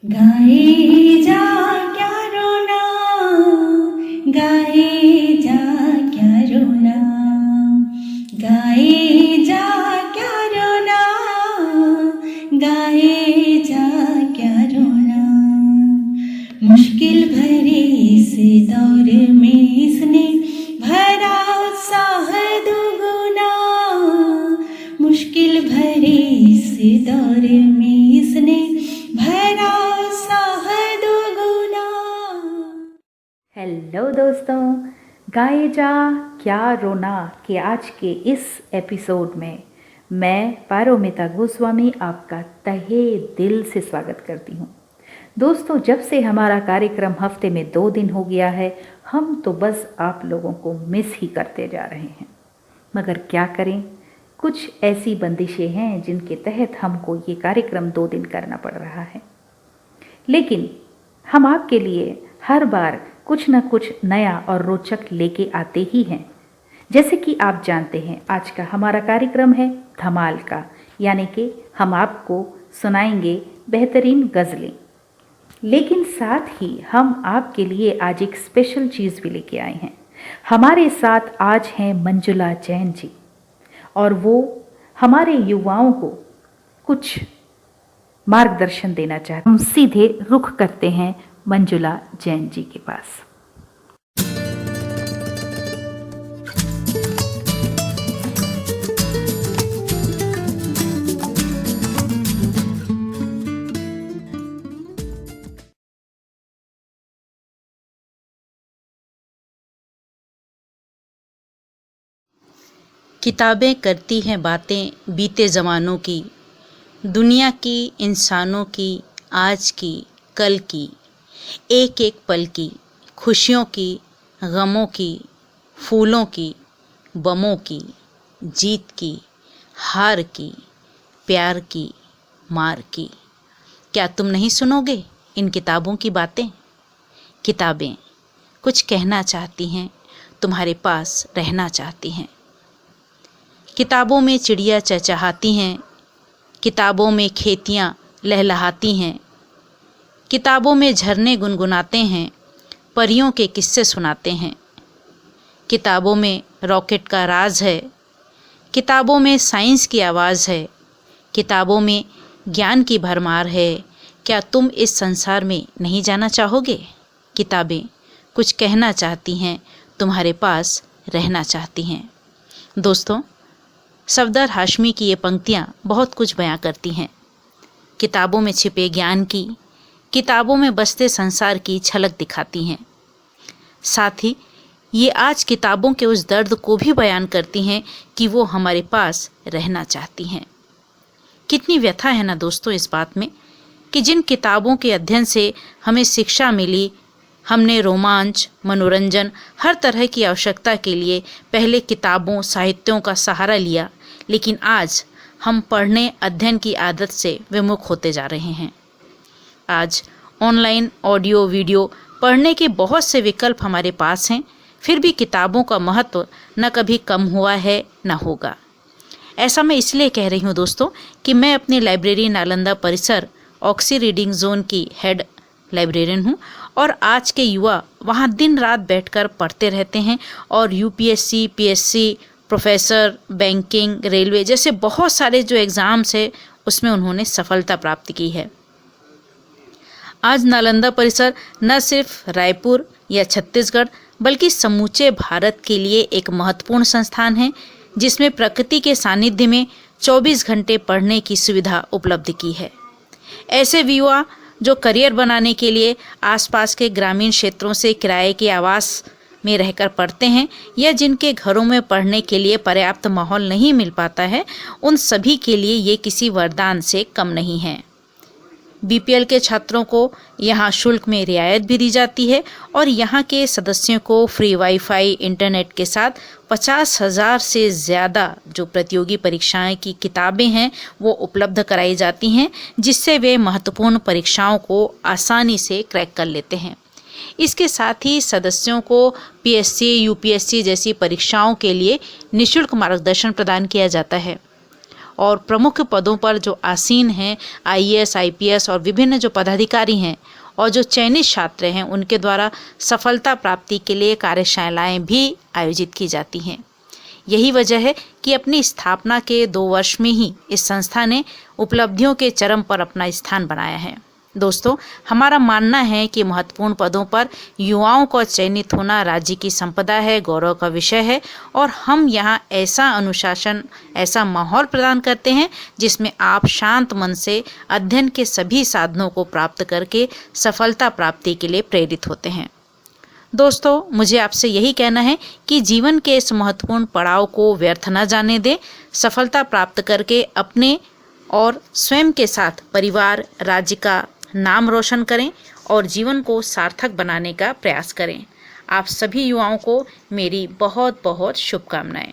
गाए जा क्या रोना, गाए जा क्या रोना, गाए जा क्या रोना, गाए जा क्या रोना। मुश्किल भरे इस दौर में इसने भरा उत्साह दुगुना, मुश्किल भरे इस दौर में इसने भरा उत्साह दुगुना। हेलो दोस्तों, गाए जा क्या रोना के आज के इस एपिसोड में मैं पारोमिता गोस्वामी आपका तहे दिल से स्वागत करती हूँ। दोस्तों, जब से हमारा कार्यक्रम हफ्ते में 2 दिन हो गया है, हम तो बस आप लोगों को मिस ही करते जा रहे हैं। मगर क्या करें, कुछ ऐसी बंदिशें हैं जिनके तहत हमको ये कार्यक्रम 2 दिन करना पड़ रहा है। लेकिन हम आपके लिए हर बार कुछ न कुछ नया और रोचक लेके आते ही हैं। जैसे कि आप जानते हैं, आज का हमारा कार्यक्रम है धमाल का, यानी कि हम आपको सुनाएंगे बेहतरीन गज़लें। लेकिन साथ ही हम आपके लिए आज एक स्पेशल चीज़ भी लेके आए हैं। हमारे साथ आज हैं मंजुला जैन जी, और वो हमारे युवाओं को कुछ मार्गदर्शन देना चाहते हैं। हम सीधे रुख करते हैं मंजुला जैन जी के पास। किताबें करती हैं बातें बीते ज़मानों की, दुनिया की, इंसानों की, आज की, कल की, एक एक पल की, खुशियों की, गमों की, फूलों की, बमों की, जीत की, हार की, प्यार की, मार की। क्या तुम नहीं सुनोगे इन किताबों की बातें? किताबें कुछ कहना चाहती हैं, तुम्हारे पास रहना चाहती हैं। किताबों में चिड़िया चहचहाती हैं, किताबों में खेतियाँ लहलहाती हैं, किताबों में झरने गुनगुनाते हैं, परियों के किस्से सुनाते हैं। किताबों में रॉकेट का राज है, किताबों में साइंस की आवाज़ है, किताबों में ज्ञान की भरमार है। क्या तुम इस संसार में नहीं जाना चाहोगे? किताबें कुछ कहना चाहती हैं, तुम्हारे पास रहना चाहती हैं। दोस्तों, सफदर हाशमी की ये पंक्तियाँ बहुत कुछ बयां करती हैं। किताबों में छिपे ज्ञान की, किताबों में बसते संसार की झलक दिखाती हैं। साथ ही ये आज किताबों के उस दर्द को भी बयान करती हैं कि वो हमारे पास रहना चाहती हैं। कितनी व्यथा है ना दोस्तों इस बात में कि जिन किताबों के अध्ययन से हमें शिक्षा मिली, हमने रोमांच, मनोरंजन, हर तरह की आवश्यकता के लिए पहले किताबों, साहित्यों का सहारा लिया, लेकिन आज हम पढ़ने, अध्ययन की आदत से विमुख होते जा रहे हैं। आज ऑनलाइन, ऑडियो, वीडियो पढ़ने के बहुत से विकल्प हमारे पास हैं, फिर भी किताबों का महत्व न कभी कम हुआ है न होगा। ऐसा मैं इसलिए कह रही हूँ दोस्तों कि मैं अपनी लाइब्रेरी नालंदा परिसर ऑक्सी रीडिंग जोन की हेड लाइब्रेरियन हूँ, और आज के युवा वहाँ दिन रात बैठकर पढ़ते रहते हैं और UPSC, PSC, professor, banking, railway जैसे बहुत सारे जो एग्ज़ाम्स है उसमें उन्होंने सफलता प्राप्त की है। आज नालंदा परिसर न सिर्फ रायपुर या छत्तीसगढ़ बल्कि समूचे भारत के लिए एक महत्वपूर्ण संस्थान है, जिसमें प्रकृति के सानिध्य में 24 घंटे पढ़ने की सुविधा उपलब्ध की है। ऐसे युवा जो करियर बनाने के लिए आसपास के ग्रामीण क्षेत्रों से किराए के आवास में रहकर पढ़ते हैं, या जिनके घरों में पढ़ने के लिए पर्याप्त माहौल नहीं मिल पाता है, उन सभी के लिए ये किसी वरदान से कम नहीं है। बीपीएल के छात्रों को यहाँ शुल्क में रियायत भी दी जाती है, और यहाँ के सदस्यों को फ्री वाईफाई, इंटरनेट के साथ 50,000 से ज़्यादा जो प्रतियोगी परीक्षाएं की किताबें हैं वो उपलब्ध कराई जाती हैं, जिससे वे महत्वपूर्ण परीक्षाओं को आसानी से क्रैक कर लेते हैं। इसके साथ ही सदस्यों को पीएससी, यूपीएससी जैसी परीक्षाओं के लिए निःशुल्क मार्गदर्शन प्रदान किया जाता है। और प्रमुख पदों पर जो आसीन हैं, आईएएस, आईपीएस और विभिन्न जो पदाधिकारी हैं और जो चयनित छात्र हैं, उनके द्वारा सफलता प्राप्ति के लिए कार्यशालाएं भी आयोजित की जाती हैं। यही वजह है कि अपनी स्थापना के 2 वर्ष में ही इस संस्था ने उपलब्धियों के चरम पर अपना स्थान बनाया है। दोस्तों, हमारा मानना है कि महत्वपूर्ण पदों पर युवाओं को चयनित होना राज्य की संपदा है, गौरव का विषय है और हम यहाँ ऐसा अनुशासन, ऐसा माहौल प्रदान करते हैं जिसमें आप शांत मन से अध्ययन के सभी साधनों को प्राप्त करके सफलता प्राप्ति के लिए प्रेरित होते हैं। दोस्तों, मुझे आपसे यही कहना है कि जीवन के इस महत्वपूर्ण पड़ाव को व्यर्थ न जाने दें। सफलता प्राप्त करके अपने और स्वयं के साथ परिवार, राज्य का नाम रोशन करें और जीवन को सार्थक बनाने का प्रयास करें। आप सभी युवाओं को मेरी बहुत बहुत शुभकामनाएं।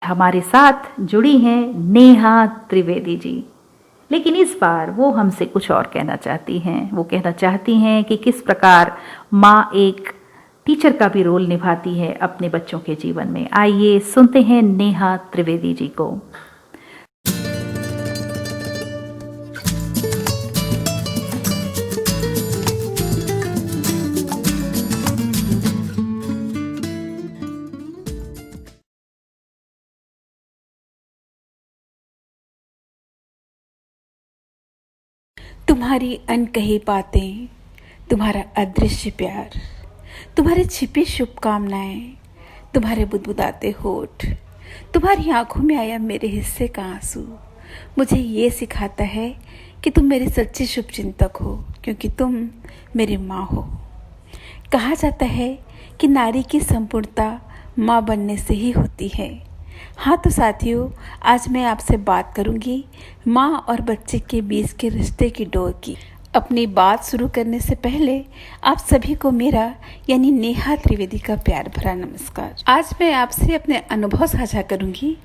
हमारे साथ जुड़ी हैं नेहा त्रिवेदी जी, लेकिन इस बार वो हमसे कुछ और कहना चाहती हैं। वो कहना चाहती हैं कि किस प्रकार माँ एक टीचर का भी रोल निभाती है अपने बच्चों के जीवन में। आइए सुनते हैं नेहा त्रिवेदी जी को। तुम्हारी अनकही बातें, तुम्हारा अदृश्य प्यार, तुम्हारे छिपी शुभकामनाएं, तुम्हारे बुदबुदाते होठ, तुम्हारी आंखों में आया मेरे हिस्से का आंसू मुझे ये सिखाता है कि तुम मेरी सच्ची शुभचिंतक हो, क्योंकि तुम मेरी माँ हो। कहा जाता है कि नारी की संपूर्णता माँ बनने से ही होती है। हाँ तो साथियों, आज मैं आपसे बात करूंगी माँ और बच्चे के बीच के रिश्ते की डोर की। अपनी बात शुरू करने से पहले आप सभी को मेरा यानी नेहा त्रिवेदी का प्यार भरा नमस्कार। आज मैं आपसे अपने अनुभव साझा करूंगी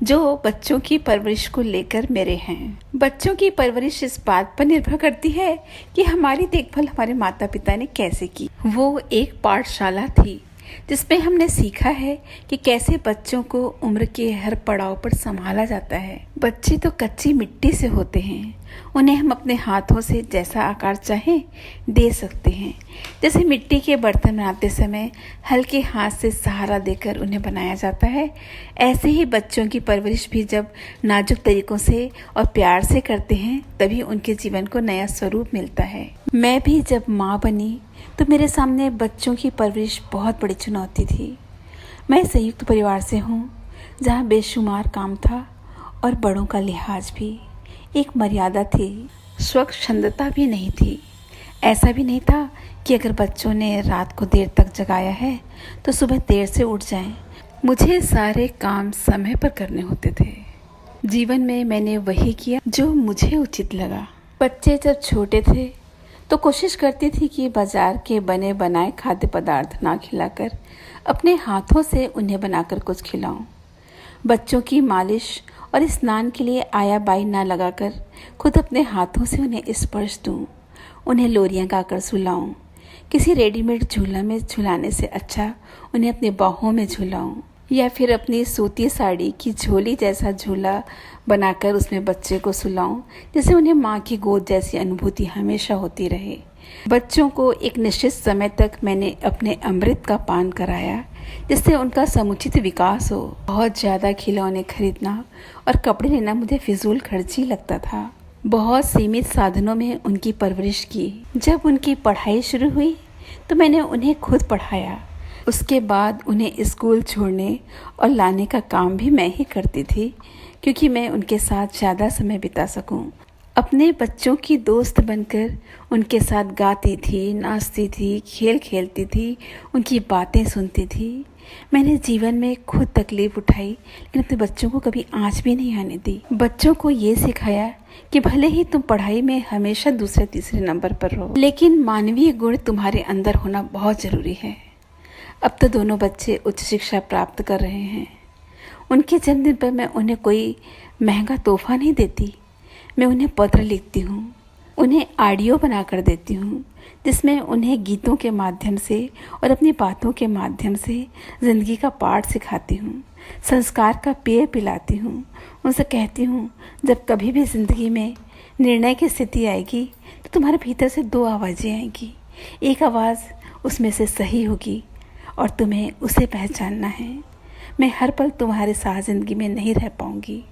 जो बच्चों की परवरिश को लेकर मेरे हैं। बच्चों की परवरिश इस बात पर निर्भर करती है कि हमारी देखभाल हमारे माता पिता ने कैसे की। वो एक पाठशाला थी जिसमें हमने सीखा है कि कैसे बच्चों को उम्र के हर पड़ाव पर संभाला जाता है। बच्चे तो कच्ची मिट्टी से होते हैं, उन्हें हम अपने हाथों से जैसा आकार चाहें दे सकते हैं। जैसे मिट्टी के बर्तन बनाते समय हल्के हाथ से सहारा देकर उन्हें बनाया जाता है, ऐसे ही बच्चों की परवरिश भी जब नाजुक तरीकों से और प्यार से करते हैं तभी उनके जीवन को नया स्वरूप मिलता है। मैं भी जब माँ बनी तो मेरे सामने बच्चों की परवरिश बहुत बड़ी चुनौती थी। मैं संयुक्त परिवार से हूँ जहाँ बेशुमार काम था और बड़ों का लिहाज भी। एक मर्यादा थी, स्वच्छंदता भी नहीं थी। ऐसा भी नहीं था कि अगर बच्चों ने रात को देर तक जगाया है तो सुबह देर से उठ जाएं। मुझे सारे काम समय पर करने होते थे। जीवन में मैंने वही किया जो मुझे उचित लगा। बच्चे जब छोटे थे तो कोशिश करती थी कि बाजार के बने बनाए खाद्य पदार्थ ना खिलाकर अपने हाथों से उन्हें बनाकर कुछ खिलाऊं। बच्चों की मालिश और स्नान के लिए आया बाई ना लगाकर खुद अपने हाथों से उन्हें स्पर्श दूं, उन्हें लोरियां गाकर सुलाऊं। किसी रेडीमेड झूला में झुलाने से अच्छा उन्हें अपने बाहों में झुलाऊं, या फिर अपनी सूती साड़ी की झोली जैसा झूला बनाकर उसमें बच्चे को सुलाऊं, जिससे उन्हें माँ की गोद जैसी अनुभूति हमेशा होती रहे। बच्चों को एक निश्चित समय तक मैंने अपने अमृत का पान कराया, जिससे उनका समुचित विकास हो। बहुत ज़्यादा खिलौने खरीदना और कपड़े लेना मुझे फिजूल खर्ची लगता था। बहुत सीमित साधनों में उनकी परवरिश की। जब उनकी पढ़ाई शुरू हुई तो मैंने उन्हें खुद पढ़ाया। उसके बाद उन्हें स्कूल छोड़ने और लाने का काम भी मैं ही करती थी, क्योंकि मैं उनके साथ ज़्यादा समय बिता सकूं। अपने बच्चों की दोस्त बनकर उनके साथ गाती थी, नाचती थी, खेल खेलती थी, उनकी बातें सुनती थी। मैंने जीवन में खुद तकलीफ उठाई, लेकिन अपने बच्चों को कभी आँच भी नहीं आने दी। बच्चों को ये सिखाया कि भले ही तुम पढ़ाई में हमेशा दूसरे तीसरे नंबर पर रहो, लेकिन मानवीय गुण तुम्हारे अंदर होना बहुत ज़रूरी है। अब तो दोनों बच्चे उच्च शिक्षा प्राप्त कर रहे हैं। उनके जन्मदिन पर मैं उन्हें कोई महंगा तोहफा नहीं देती। मैं उन्हें पत्र लिखती हूँ, उन्हें ऑडियो बना कर देती हूँ, जिसमें उन्हें गीतों के माध्यम से और अपनी बातों के माध्यम से ज़िंदगी का पाठ सिखाती हूँ, संस्कार का पेय पिलाती हूँ। उनसे कहती हूँ, जब कभी भी ज़िंदगी में निर्णय की स्थिति आएगी तो तुम्हारे भीतर से दो आवाज़ें आएंगी। एक आवाज़ उसमें से सही होगी और तुम्हें उसे पहचानना है। मैं हर पल तुम्हारे साथ ज़िंदगी में नहीं रह पाऊँगी।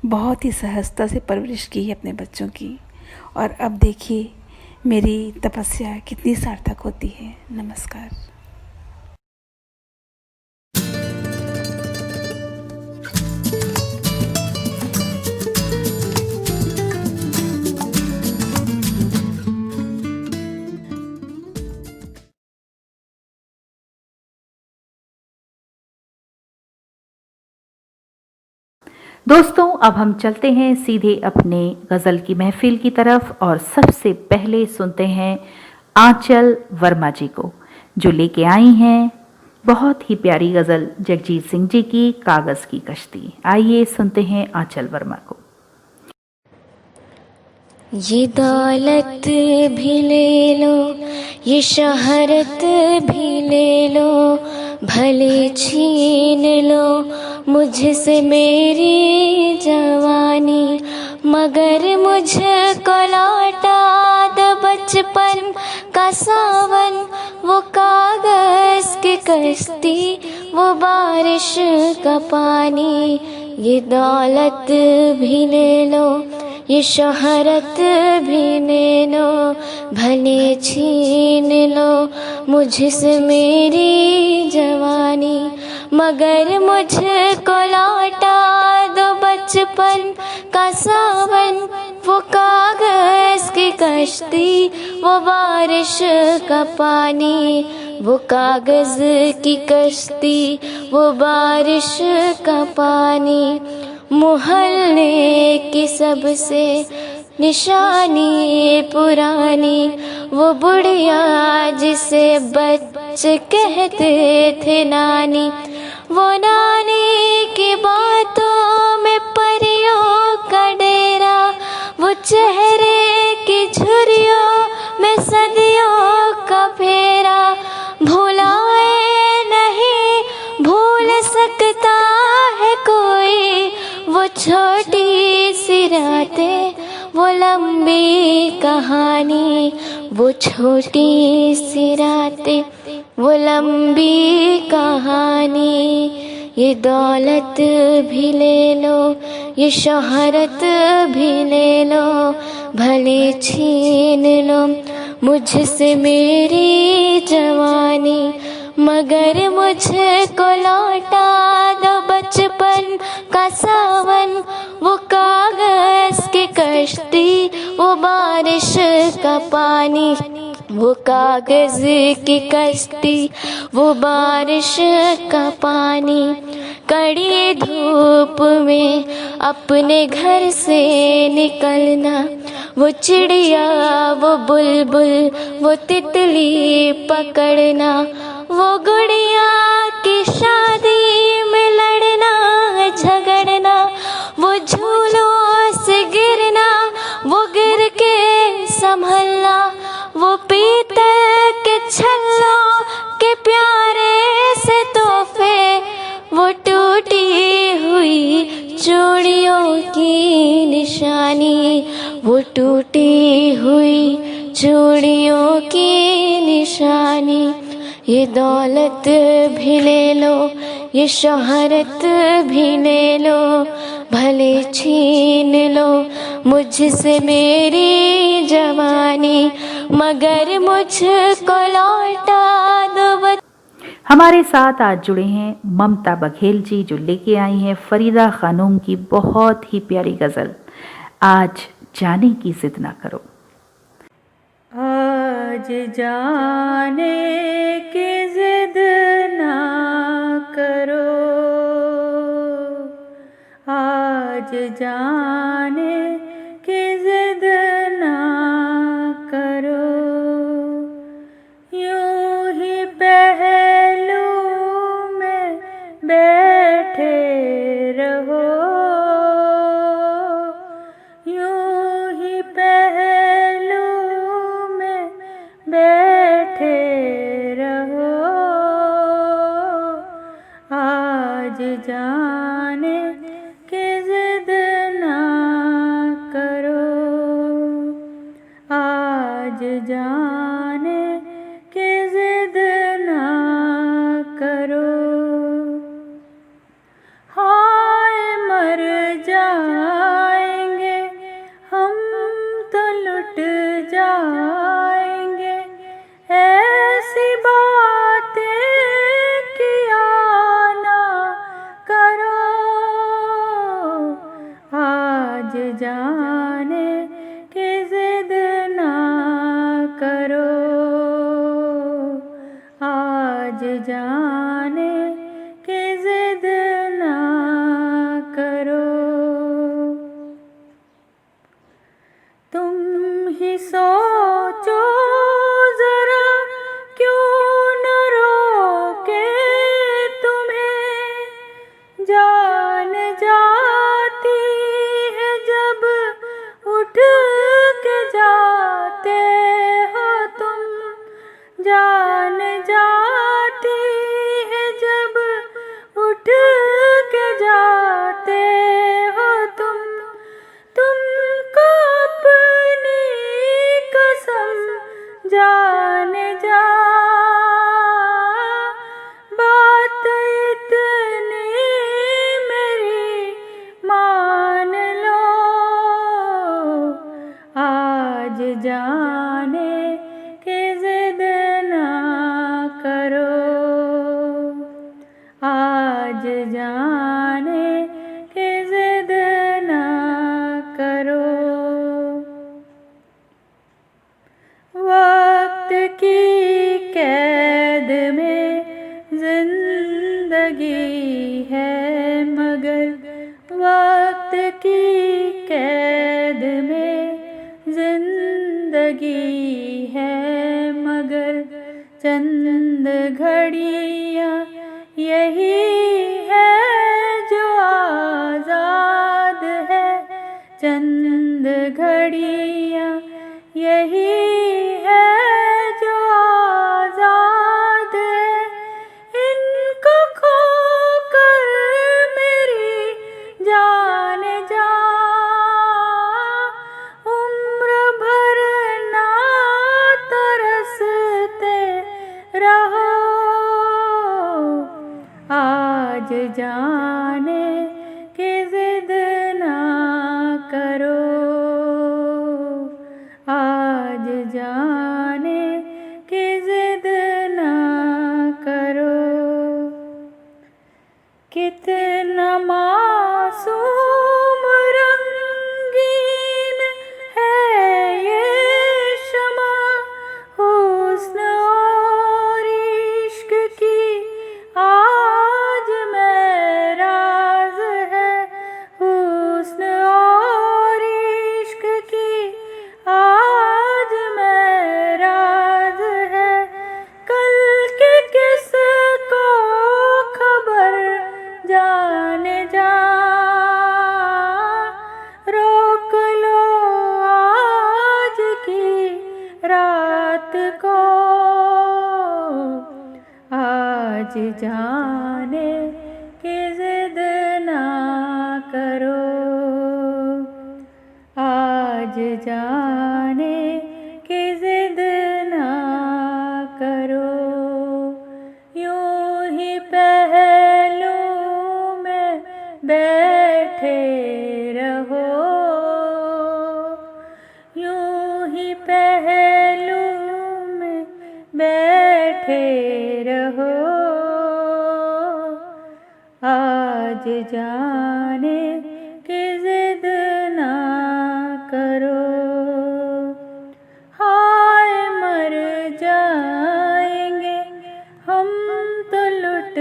बहुत ही सहजता से परवरिश की है अपने बच्चों की, और अब देखिए मेरी तपस्या कितनी सार्थक होती है। नमस्कार। दोस्तों, अब हम चलते हैं सीधे अपने गज़ल की महफिल की तरफ और सबसे पहले सुनते हैं आंचल वर्मा जी को, जो लेके आई हैं बहुत ही प्यारी गज़ल जगजीत सिंह जी की कागज़ की कश्ती। आइए सुनते हैं आंचल वर्मा को। ये दौलत भी ले लो, ये शहरत भी ले लो, भले छीन लो मुझसे मेरी जवानी, मगर मुझको लौटा दो बचपन का सावन, वो कागज़ की कश्ती, वो बारिश का पानी। ये दौलत भी ले लो, ये शोहरत भी ले लो, भले छीन लो मुझसे मेरी जवानी, मगर मुझको लौटा दो बचपन का सावन, वो कागज़ की कश्ती, वो बारिश का पानी। वो कागज़ की कश्ती, वो बारिश का पानी। मोहल्ले की सबसे निशानी पुरानी, वो बुढ़िया जिसे बच्चे कहते थे नानी, वो नानी की बातों में परियों का डेरा, वो चेहरे की झुर्रियों में सदियों का फेरा, भुलाए नहीं भूल सकता है कोई, वो छोटी सी रातें, वो लंबी कहानी, वो छोटी सी रातें, वो लंबी कहानी। ये दौलत भी ले लो, ये शोहरत भी ले लो, भले छीन लो मुझसे मेरी जवानी, मगर मुझको लौटा दो बचपन का सावन, वो कागज़ की कश्ती, वो बारिश का पानी। वो कागज़ की कश्ती, वो बारिश का पानी। कड़ी धूप में अपने घर से निकलना, वो चिड़िया, वो बुलबुल, वो तितली पकड़ना, वो गुड़िया की शादी में लड़ना झगड़ना, वो झूलों से गिरना, वो गिर के संभलना, वो पीतल के छल्लों के प्यारे से तोहफे, वो टूटी हुई चूड़ियों की निशानी, वो टूटी हुई चूड़ियों की निशानी। ये दौलत भी ले लो, ये शोहरत भी ले लो, भले छीन लो मुझसे मेरी जवानी, मगर मुझको लौटा दो। हमारे साथ आज जुड़े हैं ममता बघेल जी, जो लेके आई हैं फरीदा खानूम की बहुत ही प्यारी गज़ल आज जाने की जिद ना करो। आज जाने की जिद ना करो, आज जाने की जिद ना करो, यूं ही पहलू में बैठे रहो, यूं ही पहलू में बैठे रहो, आज जाने की जिद ना करो, आज जाने की जिद ना करो। हाय मर जाएंगे हम तो लुट जाएंगे, ऐसी बातें किया ना करो, आज जाने की जिद ना करो, आज जाने की जिद ना करो। तुम ही सोचो जरा, क्यों न रोके तुम्हें, जान जाती है जब उठ के जाते हो तुम, जान जाती है जब उठ के जाते हो तुम, तुमको अपनी कसम जान जा, बात इतनी मेरी मान लो, आज जाने की जिद ना करो, आज जाने की जिद ना करो। वक्त की कैद में जिंदगी है मगर, वक्त की कैद में जिंदगी है मगर, चंद घड़ियाँ यही है जो आज़ाद है, चंद घड़ियाँ यही है जो आज़ाद है, इनको खोकर मेरी जान जा, उम्र भर ना तरसते रहो, आज जाने की जिद ना करो, आज जाने की जिद ना करो। कितना मासूम रंगीन है ये शमा, हुस्न और इश्क की आज मेराज है, हुस्न और इश्क की आज मेराज है, कल के किसको खबर जाने जा, रोक लो आज की रात को, आज जाने की जिद ना करो, आज जाने की जिद ना करो। बैठे रहो। आज जाने की जिद ना करो। हाय मर जाएंगे हम तो लुट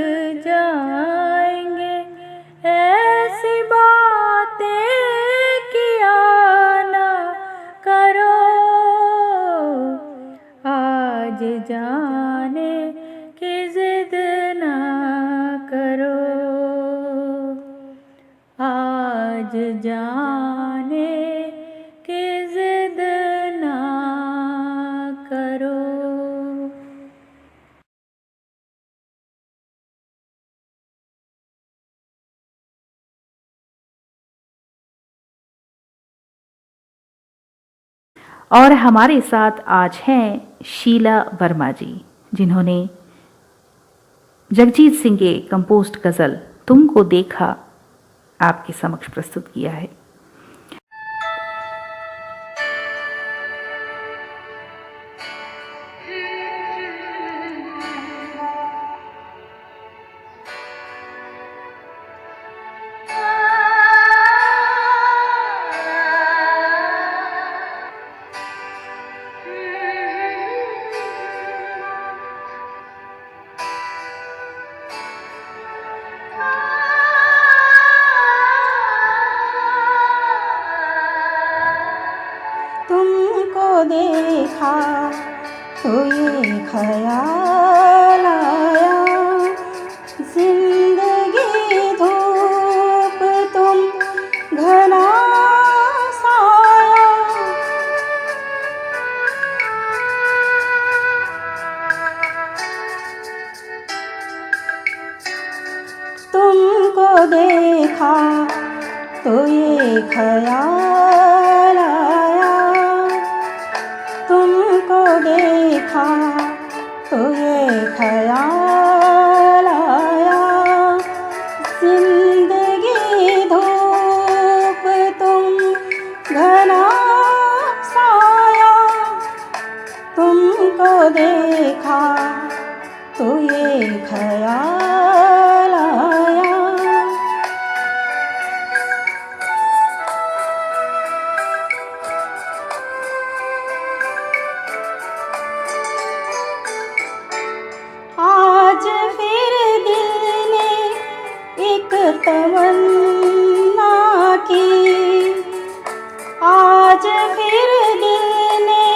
जाएंगे, ऐसी बातें किया ना करो। आज जाने की जिद ना करो। आज जाने की जिद ना करो। और हमारे साथ आज हैं शीला वर्मा जी, जिन्होंने जगजीत सिंह के कंपोस्ट गज़ल तुमको देखा आपके समक्ष प्रस्तुत किया है। तुमको देखा तो ये ख्याल आया, जिंदगी धूप तुम घना साया। तुमको देखा तो ये ख्याल आया, तुमको देखा तो ये ख्याल आया, जिंदगी धूप तुम घना साया। तुमको देखा तो ये ख्याल आया। आज फिर दिल ने एक तमन्ना की, आज फिर दिल ने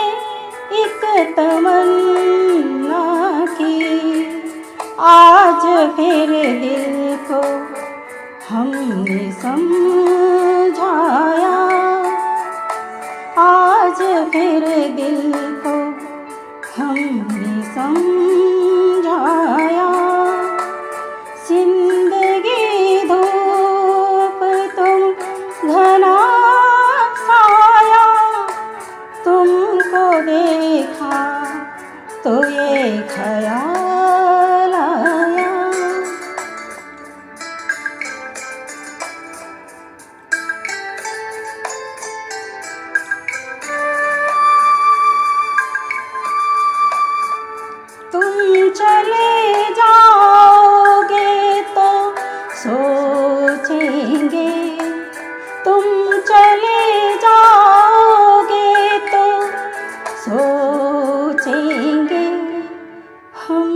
एक तमन्ना की, आज फिर दिल को हमने समझाया, आज फिर दिल को हमने समझाया। जिंदगी धूप तुम घना साया, तुमको देखा तो ये ख्याल आया। तुम चले जाओगे तो सोचेंगे, तुम चले जाओगे तो सोचेंगे, हम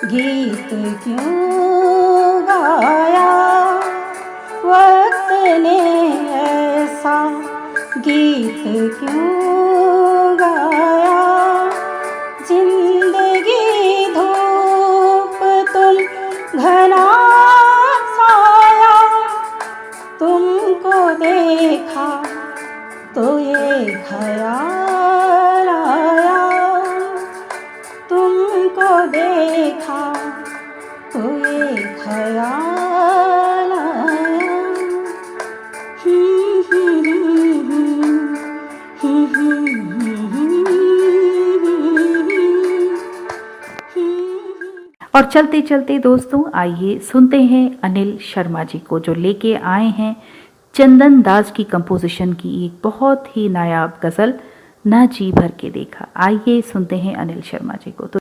गीत क्यों गाया वक्त ने ऐसा, गीत क्यों गाया। जिंदगी धूप तुम घना साया, तुमको देखा तो ये ख्याल आया, तुमको देखा तो ये ख्याल आया। और चलते चलते दोस्तों आइए सुनते हैं अनिल शर्मा जी को, जो लेके आए हैं चंदन दास की कंपोजिशन की एक बहुत ही नायाब गज़ल ना जी भर के देखा। आइए सुनते हैं अनिल शर्मा जी को। तो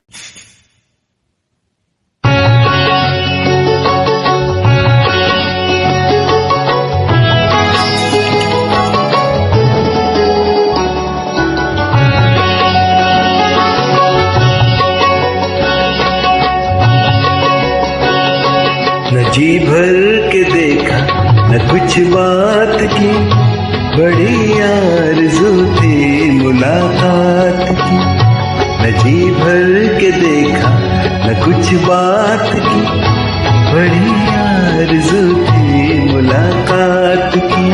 न जी भर के देखा न कुछ बात की, बड़ी आरज़ू थी मुलाकात की। न जी भर के देखा न कुछ बात की, बड़ी आरज़ू थी मुलाकात की।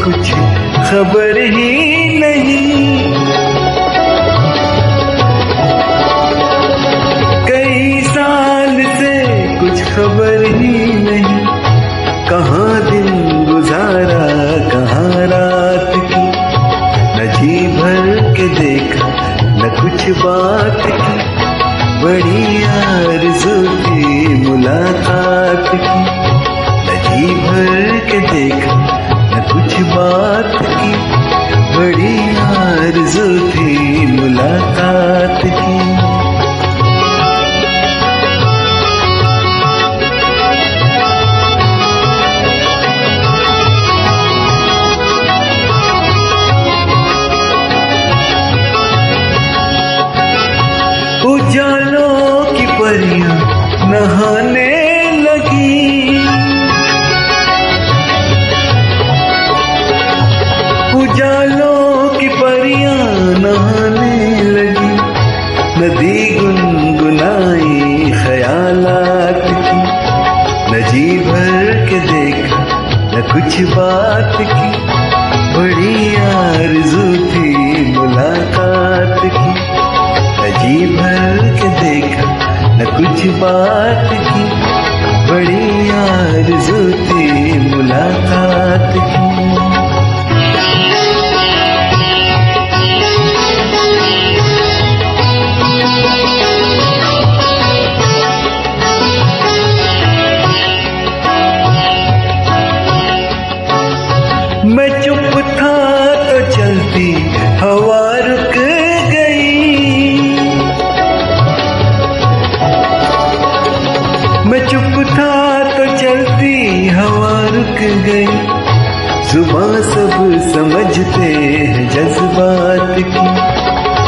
कुछ खबर ही नहीं, कई साल से कुछ खबर ही नहीं। कहाँ दिन गुजारा कहाँ रात की, न जी भर के देखा न कुछ बात की, बड़ी आरज़ू थी मुलाकात की। न जी भर के देखा कुछ बात की, बड़ी आरज़ू थी मुलाकात की। उजालों की परियां नहाने लगी, उजालों की परियां नहाने लगी। नदी गुनगुनाई ख्यालात की, न जी भर के देखा न कुछ बात की, बड़ी आरज़ू थी मुलाकात की। न जी भर के देखा न कुछ बात की, बड़ी आरज़ू थी मुलाकात की। मैं चुप था तो चलती हवा रुक गई, मैं चुप था तो चलती हवा रुक गई। जुबां सब समझते हैं जज्बात की,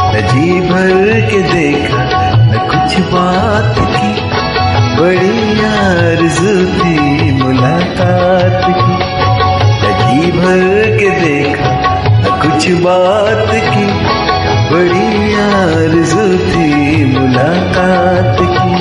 न जी भर के देखा न कुछ बात की, बड़ी आरज़ू थी मुलाकात की। जी भर के देखा न कुछ बात की, बड़ी आरज़ू थी मुलाकात की।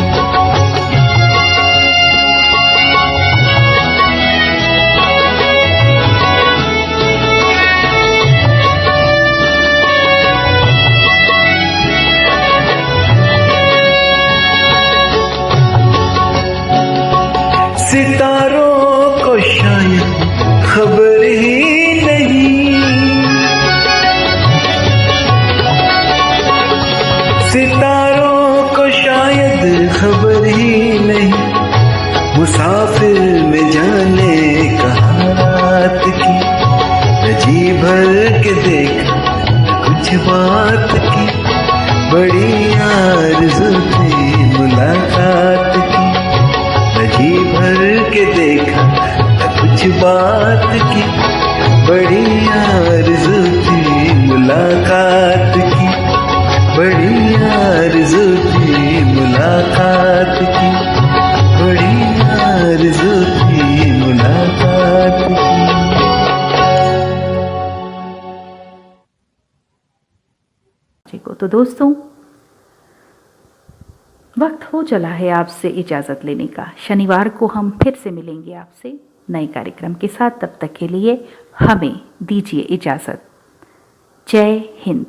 सितारों को शायद खबर ही नहीं, सितारों को शायद खबर ही नहीं। मुसाफिर में जाने कहाँ रात की, न जी भर के देखा न कुछ बात की, बड़ी यार आरज़ू थी मुलाकात की, बड़ी आरज़ू थी मुलाकात की। तो दोस्तों, वक्त हो चला है आपसे इजाज़त लेने का। शनिवार को हम फिर से मिलेंगे आपसे नए कार्यक्रम के साथ। तब तक के लिए हमें दीजिए इजाज़त। जय हिंद।